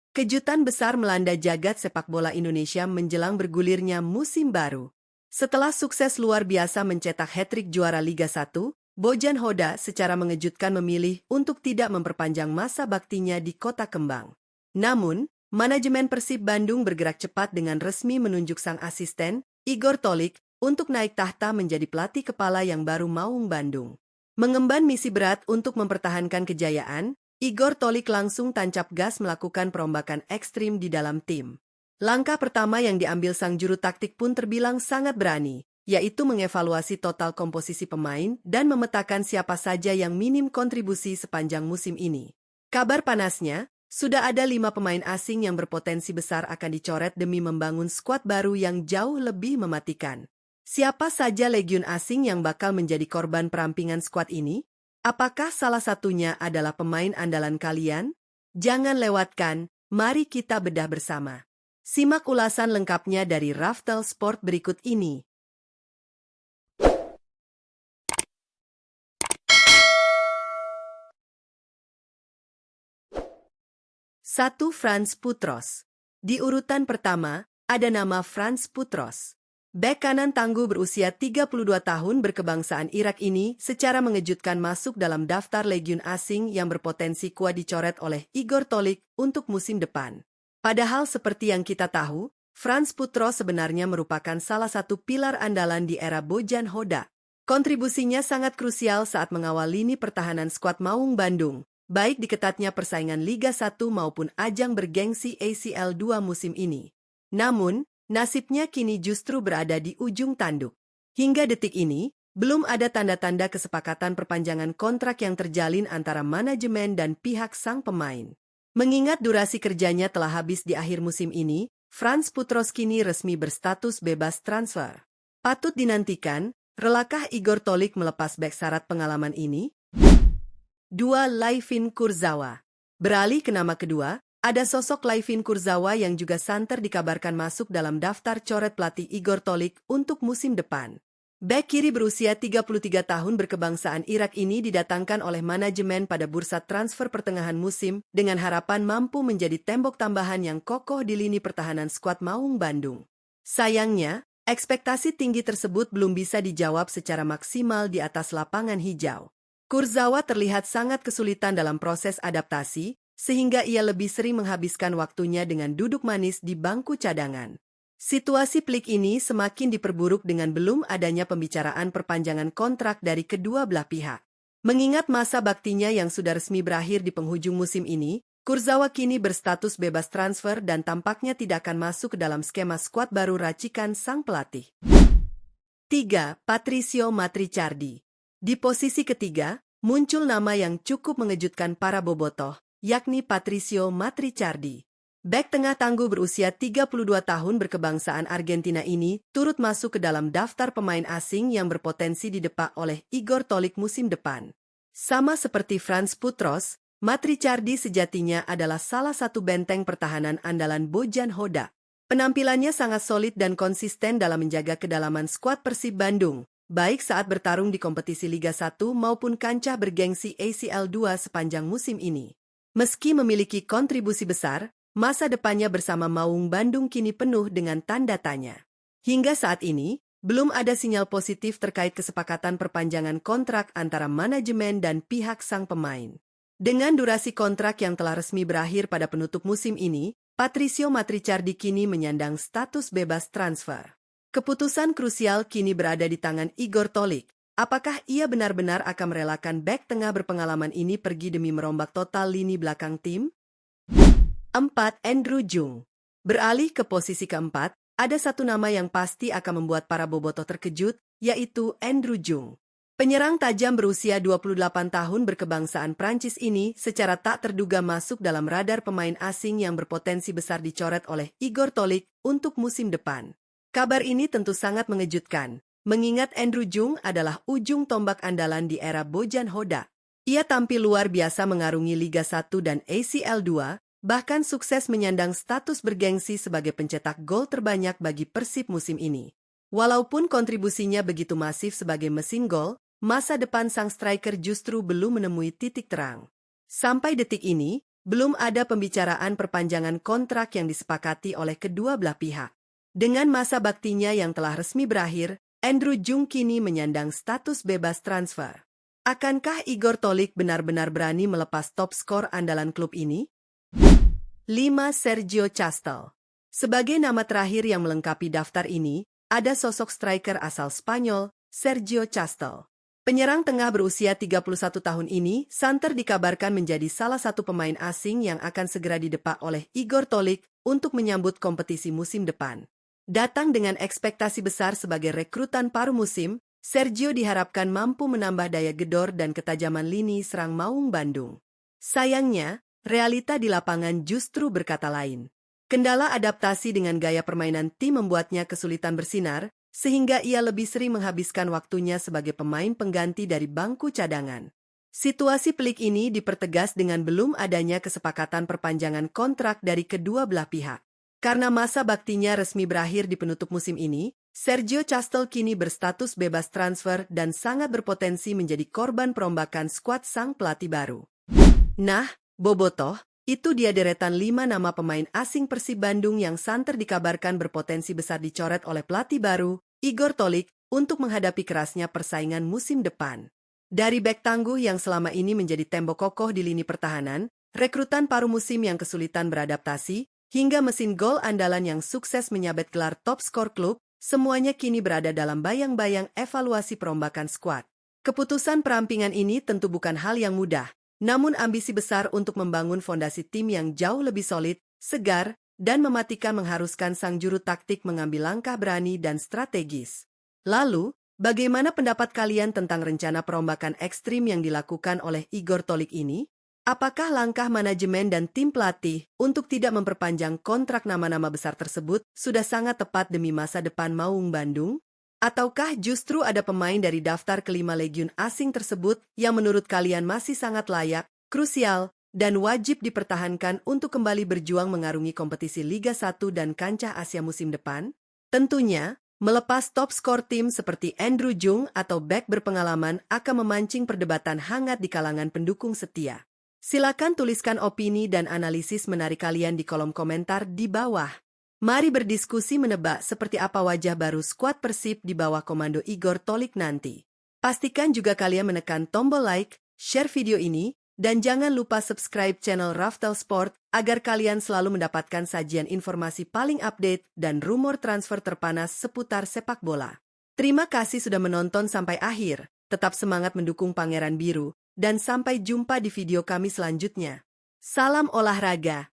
Kejutan besar melanda jagat sepak bola Indonesia menjelang bergulirnya musim baru. Setelah sukses luar biasa mencetak hat-trick juara Liga 1, Bojan Hoda secara mengejutkan memilih untuk tidak memperpanjang masa baktinya di Kota Kembang. Namun, manajemen Persib Bandung bergerak cepat dengan resmi menunjuk sang asisten, Igor Tolik, untuk naik tahta menjadi pelatih kepala yang baru Maung Bandung. Mengemban misi berat untuk mempertahankan kejayaan, Igor Tolik langsung tancap gas melakukan perombakan ekstrim di dalam tim. Langkah pertama yang diambil sang juru taktik pun terbilang sangat berani, yaitu mengevaluasi total komposisi pemain dan memetakan siapa saja yang minim kontribusi sepanjang musim ini. Kabar panasnya, sudah ada 5 pemain asing yang berpotensi besar akan dicoret demi membangun skuad baru yang jauh lebih mematikan. Siapa saja legiun asing yang bakal menjadi korban perampingan skuad ini? Apakah salah satunya adalah pemain andalan kalian? Jangan lewatkan, mari kita bedah bersama. Simak ulasan lengkapnya dari Raftel Sport berikut ini. 1. Frans Putros. Di urutan pertama, ada nama Frans Putros. Bek kanan tangguh berusia 32 tahun berkebangsaan Irak ini secara mengejutkan masuk dalam daftar legiun asing yang berpotensi kuat dicoret oleh Igor Tolik untuk musim depan. Padahal seperti yang kita tahu, Frans Putros sebenarnya merupakan salah satu pilar andalan di era Bojan Hoda. Kontribusinya sangat krusial saat mengawal lini pertahanan skuad Maung Bandung, baik di ketatnya persaingan Liga 1 maupun ajang bergengsi ACL 2 musim ini. Namun, nasibnya kini justru berada di ujung tanduk. Hingga detik ini, belum ada tanda-tanda kesepakatan perpanjangan kontrak yang terjalin antara manajemen dan pihak sang pemain. Mengingat durasi kerjanya telah habis di akhir musim ini, Frans Putros kini resmi berstatus bebas transfer. Patut dinantikan, relakah Igor Tolik melepas bek syarat pengalaman ini? 2. Layvin Kurzawa. Beralih ke nama kedua, ada sosok Layvin Kurzawa yang juga santer dikabarkan masuk dalam daftar coret pelatih Igor Tolik untuk musim depan. Bek kiri berusia 33 tahun berkebangsaan Irak ini didatangkan oleh manajemen pada bursa transfer pertengahan musim dengan harapan mampu menjadi tembok tambahan yang kokoh di lini pertahanan skuad Maung Bandung. Sayangnya, ekspektasi tinggi tersebut belum bisa dijawab secara maksimal di atas lapangan hijau. Kurzawa terlihat sangat kesulitan dalam proses adaptasi, sehingga ia lebih sering menghabiskan waktunya dengan duduk manis di bangku cadangan. Situasi pelik ini semakin diperburuk dengan belum adanya pembicaraan perpanjangan kontrak dari kedua belah pihak. Mengingat masa baktinya yang sudah resmi berakhir di penghujung musim ini, Kurzawa kini berstatus bebas transfer dan tampaknya tidak akan masuk ke dalam skema skuad baru racikan sang pelatih. 3. Patricio Matrichardi. Di posisi ketiga, muncul nama yang cukup mengejutkan para bobotoh, yakni Patricio Matrichardi. Bek tengah tangguh berusia 32 tahun berkebangsaan Argentina ini turut masuk ke dalam daftar pemain asing yang berpotensi didepak oleh Igor Tolik musim depan. Sama seperti Frans Putros, Matrichardi sejatinya adalah salah satu benteng pertahanan andalan Bojan Hoda. Penampilannya sangat solid dan konsisten dalam menjaga kedalaman skuad Persib Bandung, baik saat bertarung di kompetisi Liga 1 maupun kancah bergengsi ACL 2 sepanjang musim ini. Meski memiliki kontribusi besar, masa depannya bersama Maung Bandung kini penuh dengan tanda tanya. Hingga saat ini, belum ada sinyal positif terkait kesepakatan perpanjangan kontrak antara manajemen dan pihak sang pemain. Dengan durasi kontrak yang telah resmi berakhir pada penutup musim ini, Patricio Matrichardi kini menyandang status bebas transfer. Keputusan krusial kini berada di tangan Igor Tolik. Apakah ia benar-benar akan merelakan bek tengah berpengalaman ini pergi demi merombak total lini belakang tim? 4. Andrew Jung. Beralih ke posisi keempat, ada satu nama yang pasti akan membuat para bobotoh terkejut, yaitu Andrew Jung. Penyerang tajam berusia 28 tahun berkebangsaan Prancis ini secara tak terduga masuk dalam radar pemain asing yang berpotensi besar dicoret oleh Igor Tolik untuk musim depan. Kabar ini tentu sangat mengejutkan, mengingat Andrew Jung adalah ujung tombak andalan di era Bojan Hoda. Ia tampil luar biasa mengarungi Liga 1 dan ACL 2, bahkan sukses menyandang status bergengsi sebagai pencetak gol terbanyak bagi Persib musim ini. Walaupun kontribusinya begitu masif sebagai mesin gol, masa depan sang striker justru belum menemui titik terang. Sampai detik ini, belum ada pembicaraan perpanjangan kontrak yang disepakati oleh kedua belah pihak. Dengan masa baktinya yang telah resmi berakhir, Andrew Jung kini menyandang status bebas transfer. Akankah Igor Tolik benar-benar berani melepas top skor andalan klub ini? 5. Sergio Castel. Sebagai nama terakhir yang melengkapi daftar ini, ada sosok striker asal Spanyol, Sergio Castel. Penyerang tengah berusia 31 tahun ini santer dikabarkan menjadi salah satu pemain asing yang akan segera didepak oleh Igor Tolik untuk menyambut kompetisi musim depan. Datang dengan ekspektasi besar sebagai rekrutan paruh musim, Sergio diharapkan mampu menambah daya gedor dan ketajaman lini serang Maung Bandung. Sayangnya, realita di lapangan justru berkata lain. Kendala adaptasi dengan gaya permainan tim membuatnya kesulitan bersinar, sehingga ia lebih sering menghabiskan waktunya sebagai pemain pengganti dari bangku cadangan. Situasi pelik ini dipertegas dengan belum adanya kesepakatan perpanjangan kontrak dari kedua belah pihak. Karena masa baktinya resmi berakhir di penutup musim ini, Sergio Castel kini berstatus bebas transfer dan sangat berpotensi menjadi korban perombakan skuad sang pelatih baru. Nah, bobotoh, itu dia deretan 5 nama pemain asing Persib Bandung yang santer dikabarkan berpotensi besar dicoret oleh pelatih baru, Igor Tolik, untuk menghadapi kerasnya persaingan musim depan. Dari bek tangguh yang selama ini menjadi tembok kokoh di lini pertahanan, rekrutan paruh musim yang kesulitan beradaptasi, hingga mesin gol andalan yang sukses menyabet gelar top skor klub, semuanya kini berada dalam bayang-bayang evaluasi perombakan skuad. Keputusan perampingan ini tentu bukan hal yang mudah. Namun ambisi besar untuk membangun fondasi tim yang jauh lebih solid, segar, dan mematikan mengharuskan sang juru taktik mengambil langkah berani dan strategis. Lalu, bagaimana pendapat kalian tentang rencana perombakan ekstrim yang dilakukan oleh Igor Tolik ini? Apakah langkah manajemen dan tim pelatih untuk tidak memperpanjang kontrak nama-nama besar tersebut sudah sangat tepat demi masa depan Maung Bandung? Ataukah justru ada pemain dari daftar kelima legiun asing tersebut yang menurut kalian masih sangat layak, krusial, dan wajib dipertahankan untuk kembali berjuang mengarungi kompetisi Liga 1 dan kancah Asia musim depan? Tentunya, melepas top skor tim seperti Andrew Jung atau bek berpengalaman akan memancing perdebatan hangat di kalangan pendukung setia. Silakan tuliskan opini dan analisis menarik kalian di kolom komentar di bawah. Mari berdiskusi menebak seperti apa wajah baru skuad Persib di bawah komando Igor Tolik nanti. Pastikan juga kalian menekan tombol like, share video ini, dan jangan lupa subscribe channel Raftel Sport agar kalian selalu mendapatkan sajian informasi paling update dan rumor transfer terpanas seputar sepak bola. Terima kasih sudah menonton sampai akhir, tetap semangat mendukung Pangeran Biru, dan sampai jumpa di video kami selanjutnya. Salam olahraga!